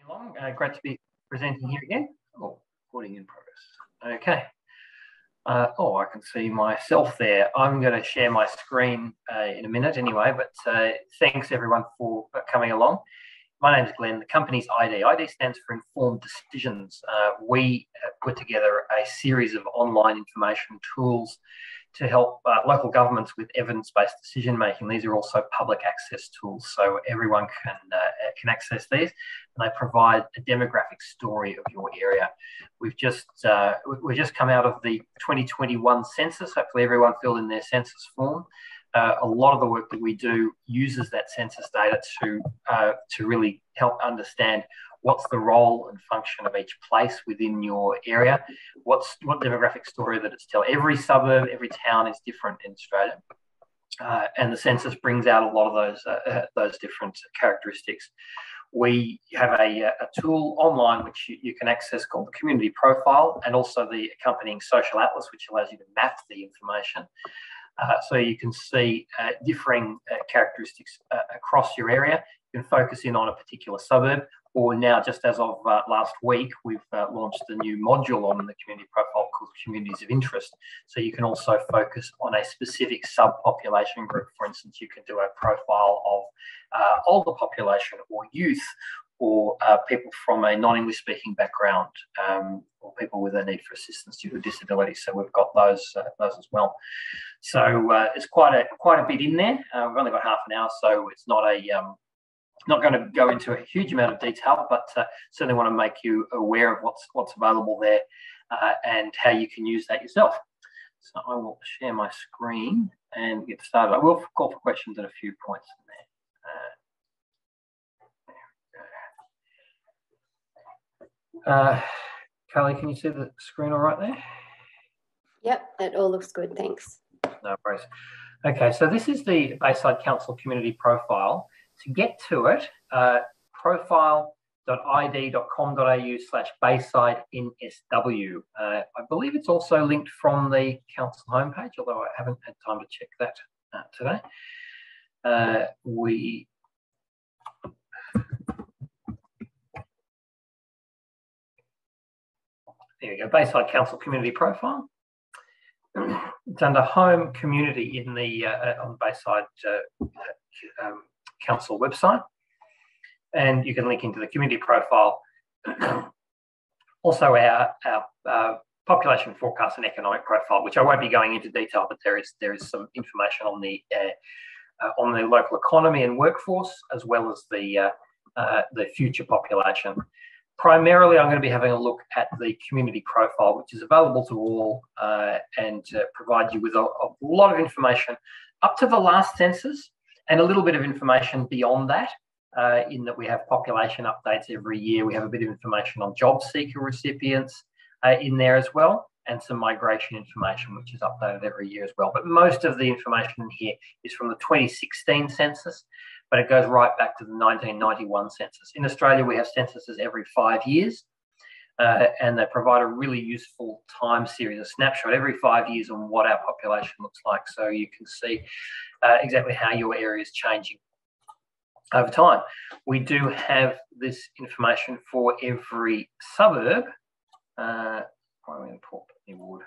Along. Great to be presenting here again. Oh, recording in progress. Okay. I can see myself there. I'm going to share my screen in a minute anyway, but thanks everyone for coming along. My name is Glenn. The company's ID. ID stands for Informed Decisions. We put together a series of online information tools to help local governments with evidence-based decision-making. These are also public access tools, so everyone can access these, and they provide a demographic story of your area. We've just come out of the 2021 census. Hopefully everyone filled in their census form. A lot of the work that we do uses that census data to really help understand what's the role and function of each place within your area, what demographic story that it's telling. Every suburb, every town is different in Australia, and the census brings out a lot of those different characteristics. We have a tool online which you can access called the Community Profile, and also the accompanying Social Atlas, which allows you to map the information. So you can see differing characteristics across your area. You can focus in on a particular suburb, or now, just as of last week, we've launched a new module on the Community Profile called Communities of Interest. So you can also focus on a specific subpopulation group. For instance, you can do a profile of older population or youth, or people from a non-English speaking background, or people with a need for assistance due to disability. So we've got those as well. So it's quite a bit in there. We've only got half an hour, so it's not going to go into a huge amount of detail, but certainly want to make you aware of what's available there and how you can use that yourself. So I will share my screen and get started. I will call for questions at a few points in there. Carly, can you see the screen all right there? Yep, that all looks good, thanks. No worries. Okay, so this is the Bayside Council Community Profile. To get to it, profile.id.com.au/BaysideNSW. I believe it's also linked from the council homepage, although I haven't had time to check that today. There we go, Bayside Council Community Profile. It's under Home Community in the on Bayside Council website, and you can link into the Community Profile. Also our population forecast and economic profile, which I won't be going into detail, but there is some information on the local economy and workforce, as well as the future population. Primarily, I'm going to be having a look at the Community Profile, which is available to all and provide you with a lot of information up to the last census, and a little bit of information beyond that, in that we have population updates every year. We have a bit of information on job seeker recipients in there as well, and some migration information, which is updated every year as well. But most of the information in here is from the 2016 census, but it goes right back to the 1991 census. In Australia, we have censuses every 5 years, and they provide a really useful time series, a snapshot every 5 years on what our population looks like, so you can see exactly how your area is changing over time. We do have this information for every suburb. Why am I import the ward?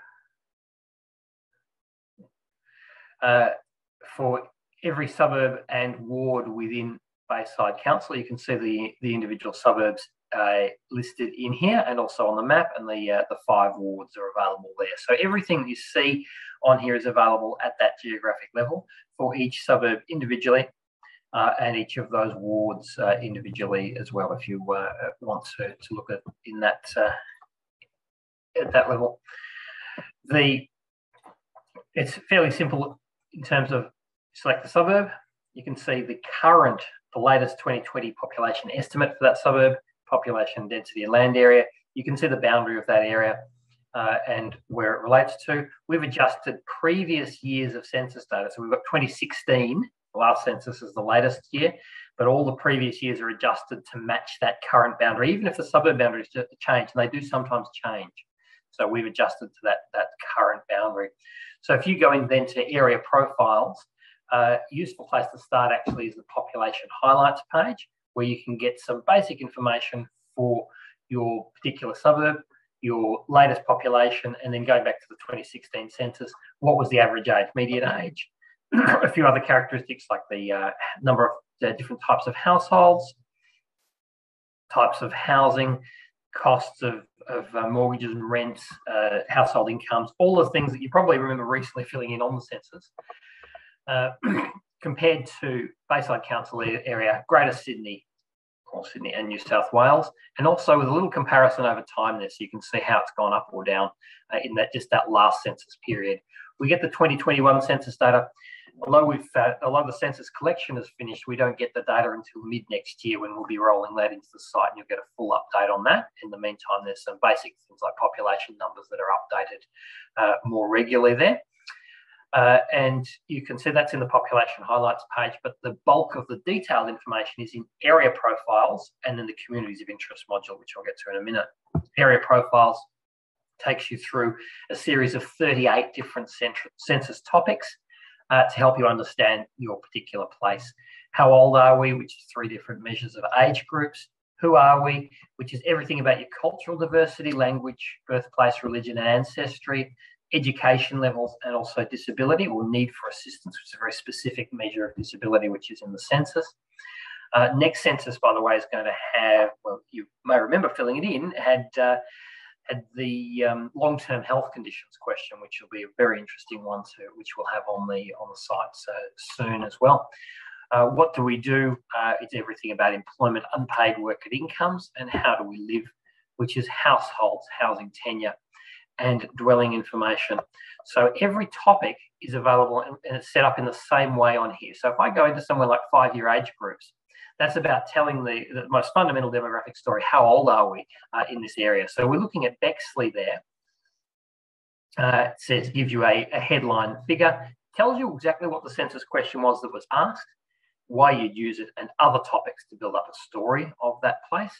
For every suburb and ward within Bayside Council. You can see the individual suburbs listed in here and also on the map, and the 5 wards are available there. So everything you see on here is available at that geographic level for each suburb individually, and each of those wards individually as well, if you want to look at in that at that level. It's fairly simple in terms of select the suburb. You can see the latest 2020 population estimate for that suburb, population density and land area. You can see the boundary of that area and where it relates to. We've adjusted previous years of census data. So we've got 2016, the last census is the latest year, but all the previous years are adjusted to match that current boundary, even if the suburb boundaries change, and they do sometimes change. So we've adjusted to that current boundary. So if you go in then to area profiles, useful place to start actually is the population highlights page, where you can get some basic information for your particular suburb, your latest population, and then going back to the 2016 census, what was the average age, median age, a few other characteristics like the number of different types of households, types of housing, costs of mortgages and rents, household incomes, all the things that you probably remember recently filling in on the census, compared to Bayside Council area, Greater Sydney, or Sydney and New South Wales, and also with a little comparison over time there, so you can see how it's gone up or down in that last census period. We get the 2021 census data. Although the census collection is finished, we don't get the data until mid next year when we'll be rolling that into the site, and you'll get a full update on that. In the meantime, there's some basic things like population numbers that are updated more regularly there. And you can see that's in the population highlights page, but the bulk of the detailed information is in area profiles and then the communities of interest module, which I'll get to in a minute. Area profiles takes you through a series of 38 different census topics to help you understand your particular place. How old are we, which is 3 different measures of age groups. Who are we, which is everything about your cultural diversity, language, birthplace, religion, and ancestry, education levels, and also disability or need for assistance, which is a very specific measure of disability, which is in the census. Next census, by the way, is going to have, well, you may remember filling it in, had the long-term health conditions question, which will be a very interesting one too, which we'll have on the site soon as well. What do we do? It's everything about employment, unpaid work at incomes, and how do we live, which is households, housing tenure, and dwelling information. So every topic is available and it's set up in the same way on here. So if I go into somewhere like 5-year age groups, that's about telling the most fundamental demographic story. How old are we in this area? So we're looking at Bexley there. It says, gives you a headline figure, tells you exactly what the census question was that was asked, why you'd use it, and other topics to build up a story of that place.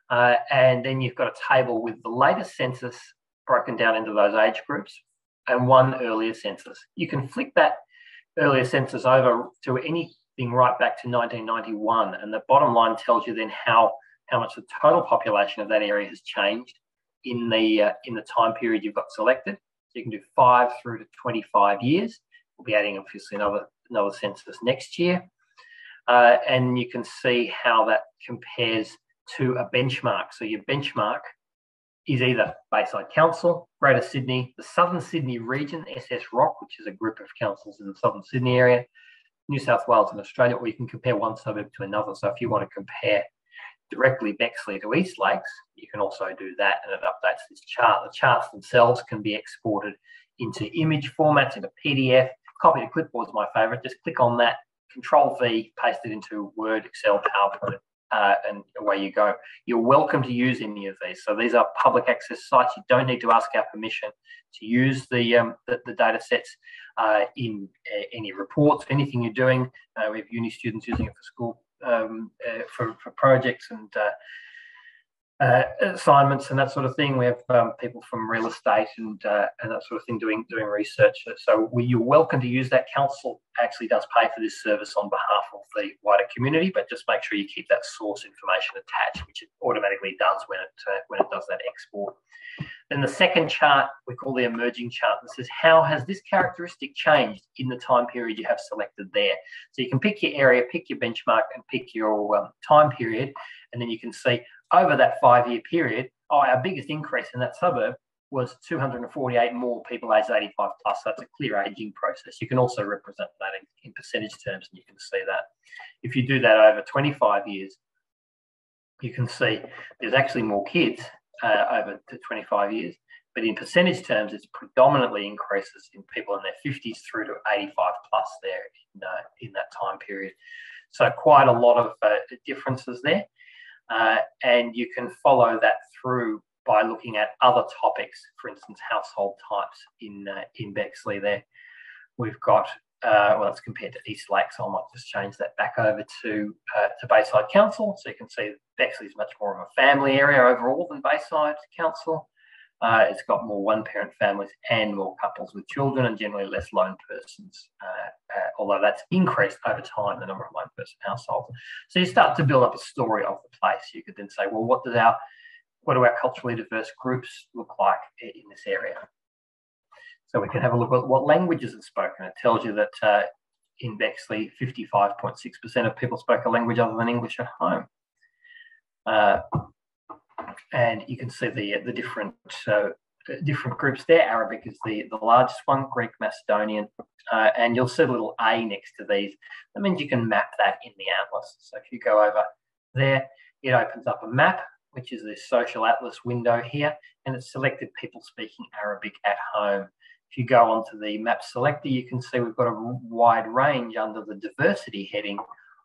And then you've got a table with the latest census broken down into those age groups and one earlier census. You can flick that earlier census over to anything right back to 1991, and the bottom line tells you then how much the total population of that area has changed in the time period you've got selected. So you can do 5 through to 25 years. We'll be adding obviously another census next year, and you can see how that compares to a benchmark. So your benchmark is either Bayside Council, Greater Sydney, the Southern Sydney region, SS Rock, which is a group of councils in the Southern Sydney area, New South Wales and Australia, or you can compare one suburb to another. So if you want to compare directly Bexley to East Lakes, you can also do that, and it updates this chart. The charts themselves can be exported into image formats, into PDF. Copy to clipboard is my favourite. Just click on that, Control-V, paste it into Word, Excel, PowerPoint, and away you go. You're welcome to use any of these. So these are public access sites. You don't need to ask our permission to use the data sets in any reports, anything you're doing. We have uni students using it for school, for projects and assignments and that sort of thing. We have people from real estate and that sort of thing doing research. So you're welcome to use that. Council actually does pay for this service on behalf of the wider community, but just make sure you keep that source information attached, which it automatically does when it does that export. Then the second chart we call the emerging chart. This is how has this characteristic changed in the time period you have selected there. So you can pick your area, pick your benchmark, and pick your time period, and then you can see over that 5-year period, our biggest increase in that suburb was 248 more people aged 85 plus. So that's a clear ageing process. You can also represent that in percentage terms, and you can see that. If you do that over 25 years, you can see there's actually more kids over to 25 years, but in percentage terms, it's predominantly increases in people in their 50s through to 85 plus there in that time period. So quite a lot of differences there. And you can follow that through by looking at other topics, for instance, household types in Bexley there. We've got, well, it's compared to East Lakes, so I might just change that back over to Bayside Council. So you can see Bexley is much more of a family area overall than Bayside Council. It's got more one-parent families and more couples with children, and generally less lone persons, although that's increased over time, the number of lone-person households. So you start to build up a story of the place. You could then say, well, what do our culturally diverse groups look like in this area? So we can have a look at what languages are spoken. It tells you that in Bexley, 55.6% of people spoke a language other than English at home. And you can see the different groups there. Arabic is the largest one, Greek, Macedonian, and you'll see a little A next to these. That means you can map that in the atlas. So if you go over there, it opens up a map, which is this social atlas window here, and it's selected people speaking Arabic at home. If you go onto the map selector, you can see we've got a wide range under the diversity heading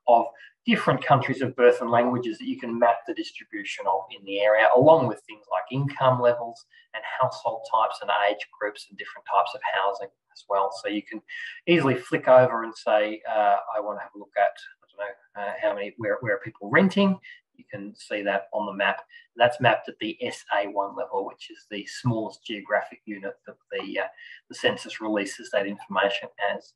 of different countries of birth and languages that you can map the distribution of in the area, along with things like income levels and household types and age groups and different types of housing as well. So you can easily flick over and say, I want to have a look at, how many, where are people renting? You can see that on the map. That's mapped at the SA1 level, which is the smallest geographic unit that the census releases that information as.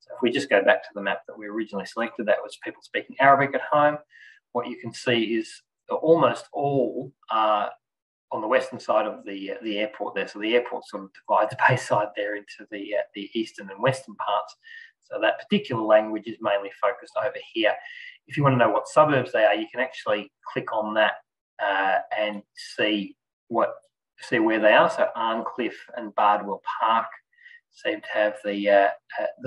So if we just go back to the map that we originally selected, that was people speaking Arabic at home. What you can see is almost all are on the western side of the airport there. So the airport sort of divides Bayside there into the eastern and western parts. So that particular language is mainly focused over here. If you want to know what suburbs they are, you can actually click on that and see where they are. So Arncliffe and Bardwell Park seem to have the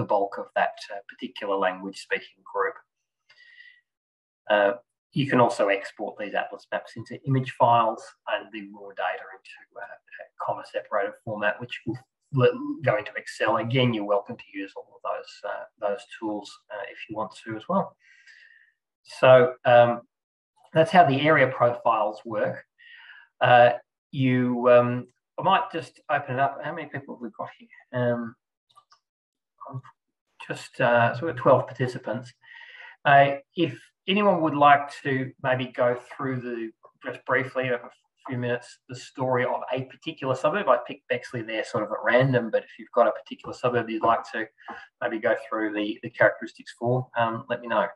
bulk of that particular language-speaking group. You can also export these atlas maps into image files and the raw data into a comma-separated format, which will go into Excel. Again, you're welcome to use all of those tools if you want to as well. So that's how the area profiles work. I might just open it up. How many people have we got here? So we've got 12 participants. If anyone would like to maybe go through just briefly over a few minutes, the story of a particular suburb. I picked Bexley there sort of at random, but if you've got a particular suburb you'd like to maybe go through the characteristics for, let me know.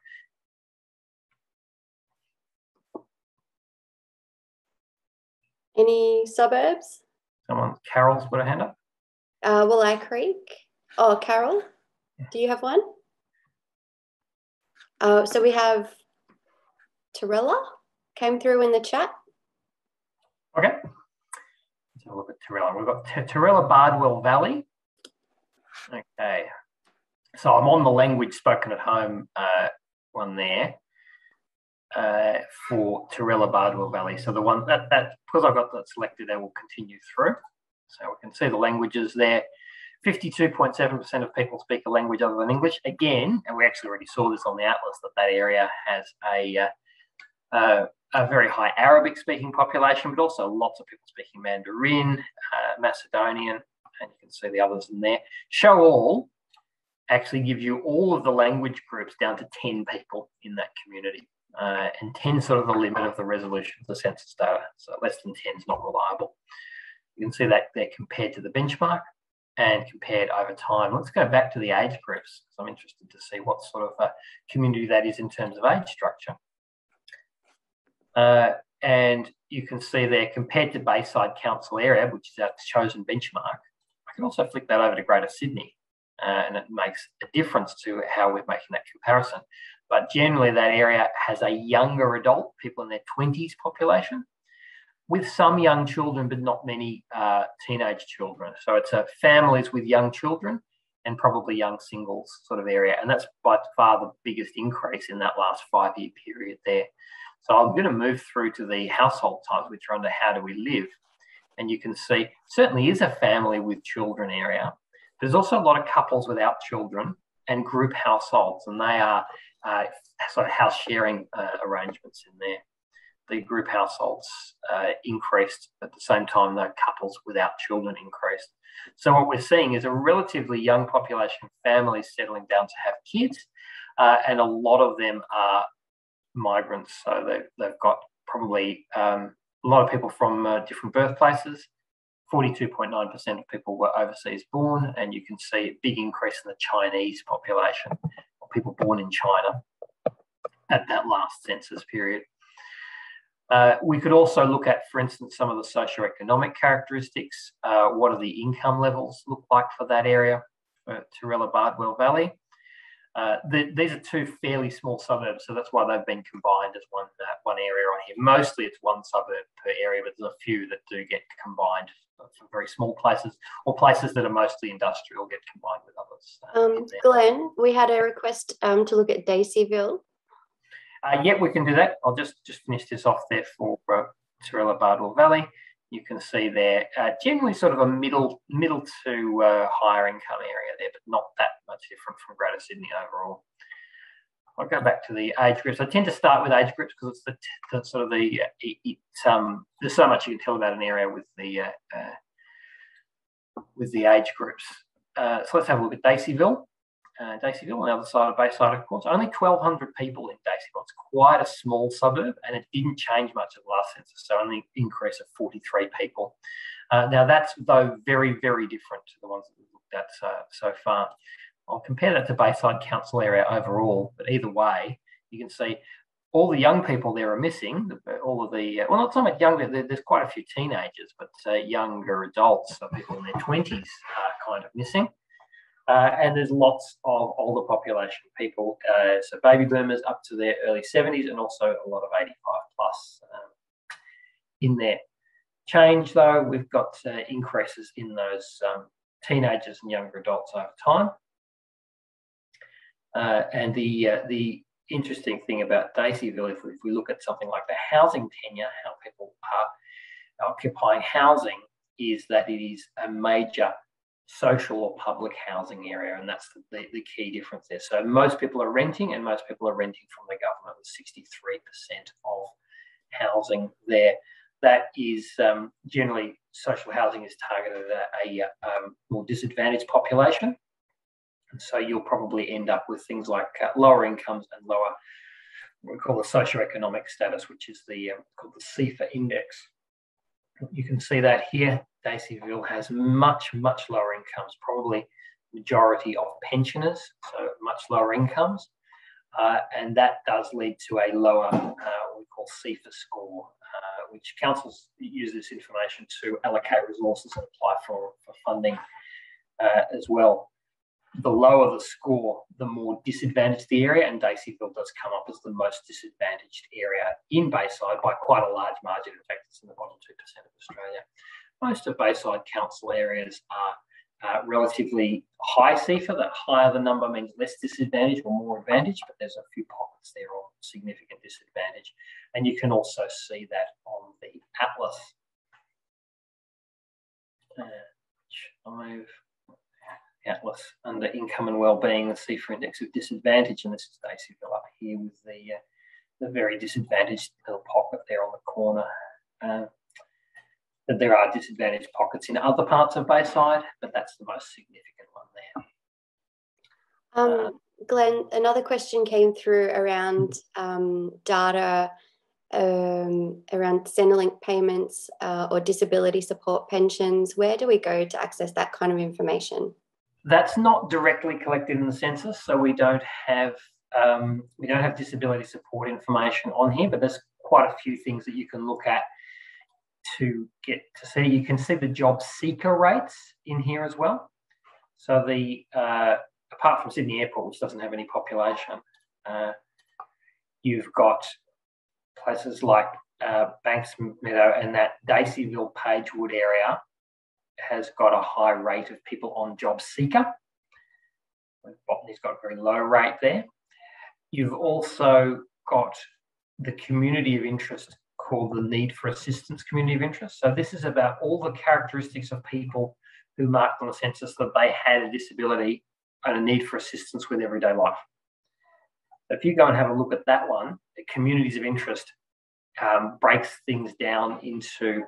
Any suburbs? Carol's put a hand up. Willeye Creek. Oh, Carol, do you have one? So we have Torella came through in the chat. Okay. Let's have a look at Torella. We've got Torella Bardwell Valley. Okay. So I'm on the language spoken at home one there for Torella Bardwell Valley. So the one that because I've got that selected, that will continue through. So we can see the languages there. 52.7% of people speak a language other than English. Again, and we actually already saw this on the atlas, that area has a very high Arabic-speaking population, but also lots of people speaking Mandarin, Macedonian, and you can see the others in there. Show all actually gives you all of the language groups down to 10 people in that community. And 10 sort of the limit of the resolution of the census data. So less than 10 is not reliable. You can see that they're compared to the benchmark and compared over time. Let's go back to the age groups. So I'm interested to see what sort of a community that is in terms of age structure. And you can see there compared to Bayside Council area, which is our chosen benchmark. I can also flick that over to Greater Sydney and it makes a difference to how we're making that comparison. But generally that area has a younger adult, people in their 20s population, with some young children, but not many teenage children. So it's families with young children and probably young singles sort of area. And that's by far the biggest increase in that last 5-year period there. So I'm going to move through to the household types, which are under how do we live. And you can see certainly is a family with children area. There's also a lot of couples without children and group households, and they are sort of house sharing arrangements in there. The group households increased at the same time, though couples without children increased. So what we're seeing is a relatively young population of families settling down to have kids, and a lot of them are migrants. So they've got probably a lot of people from different birthplaces, 42.9% of people were overseas born, and you can see a big increase in the Chinese population, or people born in China at that last census period. We could also look at, for instance, some of the socio-economic characteristics. What do the income levels look like for that area, for Turella-Bardwell Valley? These are two fairly small suburbs, so that's why they've been combined as one area on here. Mostly it's one suburb per area, but there's a few that do get combined for very small places, or places that are mostly industrial get combined with others. Glenn, we had a request to look at Daceyville. Yeah, we can do that. I'll just finish this off there for Turella-Bardwell Valley. You can see there generally sort of a middle to higher income area there, but not that much different from Greater Sydney overall. I'll go back to the age groups. I tend to start with age groups because it's there's so much you can tell about an area with the age groups. So let's have a look at Daceyville. Daceyville on the other side of Bayside, of course. Only 1,200 people in Daceyville. It's quite a small suburb, and it didn't change much at the last census, so only an increase of 43 people. Now, that's, though, very, very different to the ones that we've looked at so far. I'll compare that to Bayside Council area overall, but either way, you can see all the young people there are missing. All of the, well, not so much young, there's quite a few teenagers, but younger adults, so people in their 20s are kind of missing. And there's lots of older population people, so baby boomers up to their early 70s, and also a lot of 85 plus in there. Change, though, we've got increases in those teenagers and younger adults over time. And the interesting thing about Daceyville, if we look at something like the housing tenure, how people are occupying housing, is that it is a major social or public housing area, and that's the key difference there. So most people are renting, and most people are renting from the government, with 63% of housing there. That is generally, social housing is targeted at a more disadvantaged population, and so you'll probably end up with things like lower incomes and lower, what we call the socio-economic status, which is called the CEFA index. You can see that here. Daceyville has much, much lower incomes, probably majority of pensioners, so much lower incomes. And that does lead to a lower, what we call CEFA score, which councils use this information to allocate resources and apply for funding as well. The lower the score, the more disadvantaged the area, and Daceyville does come up as the most disadvantaged area in Bayside by quite a large margin. In fact, it's in the bottom 2% of Australia. Most of Bayside Council areas are relatively high CEFA. That higher the number means less disadvantage or more advantage, but there's a few pockets there of significant disadvantage. And you can also see that on the atlas. Atlas under income and well-being, the CEFA index of disadvantage, and this is Daceyville up here with the very disadvantaged little pocket there on the corner. There are disadvantaged pockets in other parts of Bayside, but that's the most significant one there. Glenn, another question came through around data around Centrelink payments or disability support pensions. Where do we go to access that kind of information? That's not directly collected in the census, so we don't have disability support information on here, but there's quite a few things that you can look at to get to see. You can see the job seeker rates in here as well. So apart from Sydney Airport, which doesn't have any population, you've got places like Banks Meadow, and that Daceyville Pagewood area has got a high rate of people on job seeker. Botany's got a very low rate there. You've also got the community of interest called the need for assistance community of interest. So this is about all the characteristics of people who marked on the census that they had a disability and a need for assistance with everyday life. If you go and have a look at that one, the communities of interest breaks things down into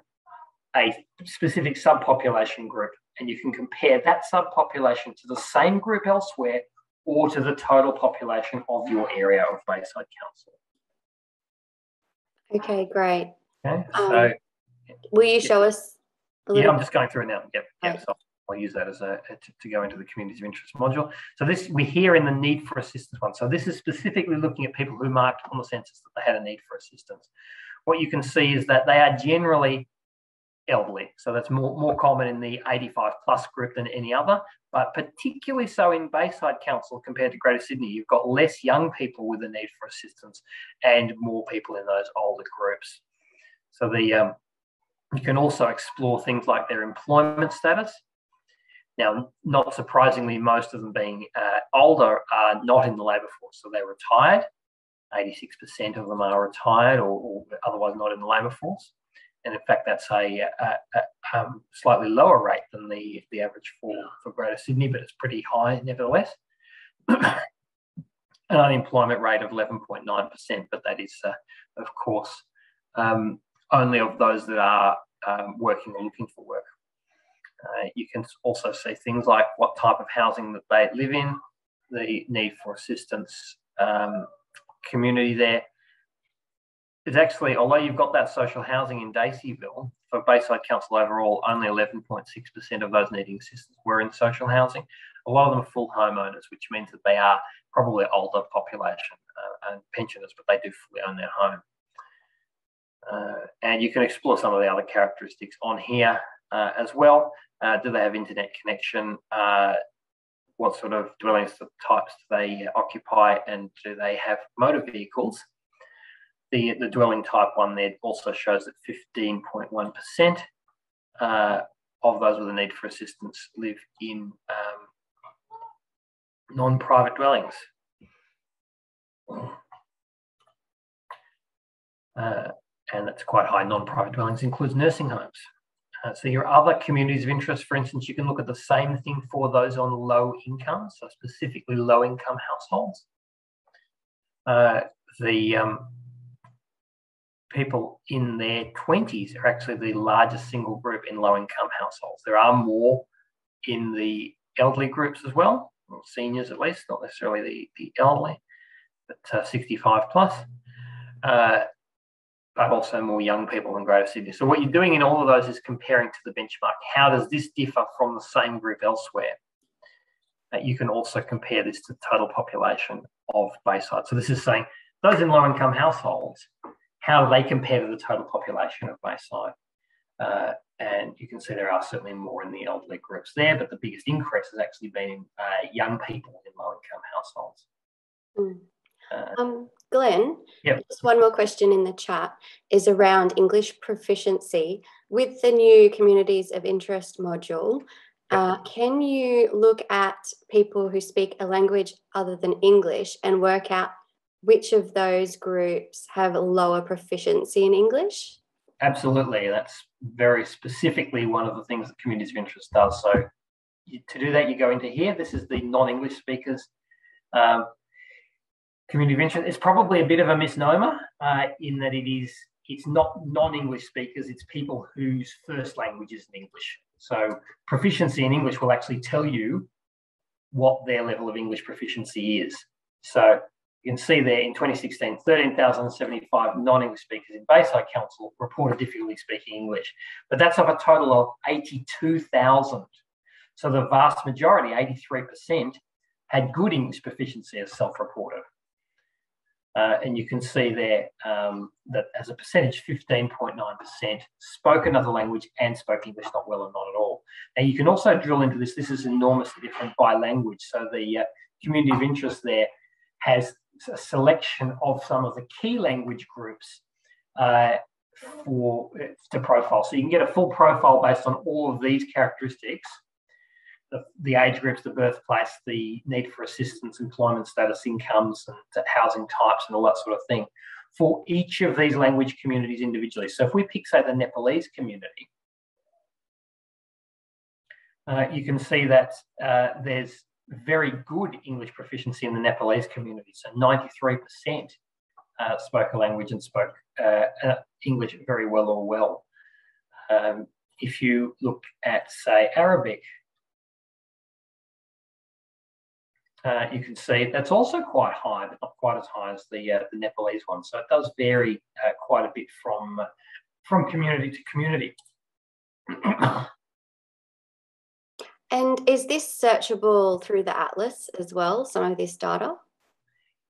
a specific subpopulation group, and you can compare that subpopulation to the same group elsewhere or to the total population of your area of Bayside Council. Okay, great. Okay, so will you show us Yeah, I'm just going through it now. Yep. Right. So I'll use that as to go into the communities of interest module. So this, we're here in the need for assistance one. So this is specifically looking at people who marked on the census that they had a need for assistance. What you can see is that they are generally elderly. So that's more common in the 85 plus group than any other, but particularly so in Bayside Council compared to Greater Sydney. You've got less young people with a need for assistance and more people in those older groups. So you can also explore things like their employment status. Now, not surprisingly, most of them being older are not in the labour force, so they're retired. 86% of them are retired or otherwise not in the labour force. And in fact, that's a slightly lower rate than the average for Greater Sydney, but it's pretty high nevertheless. An unemployment rate of 11.9%, but that is, of course, only of those that are working or looking for work. You can also see things like what type of housing that they live in, the need for assistance, community there. It's actually, although you've got that social housing in Daceyville, for Bayside Council overall, only 11.6% of those needing assistance were in social housing. A lot of them are full homeowners, which means that they are probably older population and pensioners, but they do fully own their home. And you can explore some of the other characteristics on here as well. Do they have internet connection? What sort of dwelling types do they occupy? And do they have motor vehicles? The dwelling type one there also shows that 15.1% of those with a need for assistance live in non-private dwellings. And that's quite high. Non-private dwellings includes nursing homes. So your other communities of interest, for instance, you can look at the same thing for those on low income, so specifically low income households. People in their 20s are actually the largest single group in low income households. There are more in the elderly groups as well, or seniors at least, not necessarily the elderly, but 65 plus. But also more young people in Greater Sydney. So what you're doing in all of those is comparing to the benchmark. How does this differ from the same group elsewhere? You can also compare this to the total population of Bayside. So this is saying those in low-income households, how do they compare to the total population of Bayside? And you can see there are certainly more in the elderly groups there, but the biggest increase has actually been in young people in low-income households. Glenn, yep. Just one more question in the chat is around English proficiency. With the new Communities of Interest module, can you look at people who speak a language other than English and work out which of those groups have lower proficiency in English? Absolutely. That's very specifically one of the things that Communities of Interest does. So to do that, you go into here. This is the non-English speakers. Community of interest. It's probably a bit of a misnomer in that it's not non-English speakers, it's people whose first language isn't English. So proficiency in English will actually tell you what their level of English proficiency is. So you can see there in 2016, 13,075 non-English speakers in Bayside Council reported difficulty speaking English, but that's of a total of 82,000. So the vast majority, 83%, had good English proficiency as self-reported. And you can see there that as a percentage, 15.9% spoke another language and spoke English not well or not at all. And you can also drill into this. This is enormously different by language. So the community of interest there has a selection of some of the key language groups to profile. So you can get a full profile based on all of these characteristics. The age groups, the birthplace, the need for assistance, employment status, incomes, and housing types, and all that sort of thing for each of these language communities individually. So if we pick, say, the Nepalese community, you can see that there's very good English proficiency in the Nepalese community. So 93% spoke a language and spoke English very well or well. If you look at, say, Arabic, you can see that's also quite high, but not quite as high as the Nepalese one. So it does vary quite a bit from community to community. And is this searchable through the atlas as well, some of this data?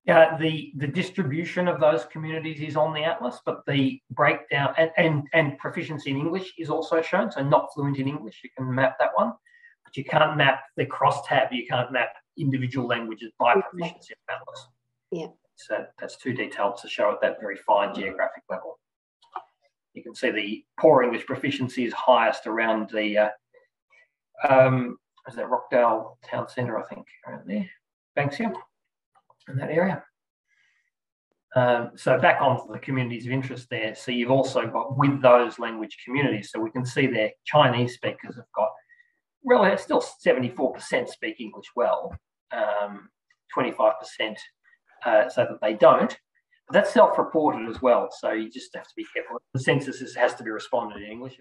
Yeah, the distribution of those communities is on the atlas, but the breakdown and proficiency in English is also shown. So not fluent in English, you can map that one, but you can't map the crosstab. You can't map individual languages by proficiency in atlas. Yeah. So that's too detailed to show at that very fine geographic level. You can see the poor English proficiency is highest around the is that Rockdale Town Centre, I think, around there, Banksia, in that area. So back onto the communities of interest there. So you've also got with those language communities. So we can see there Chinese speakers have got really still 74% speak English well, 25% so that they don't. But that's self-reported as well. So you just have to be careful. The census has to be responded in English.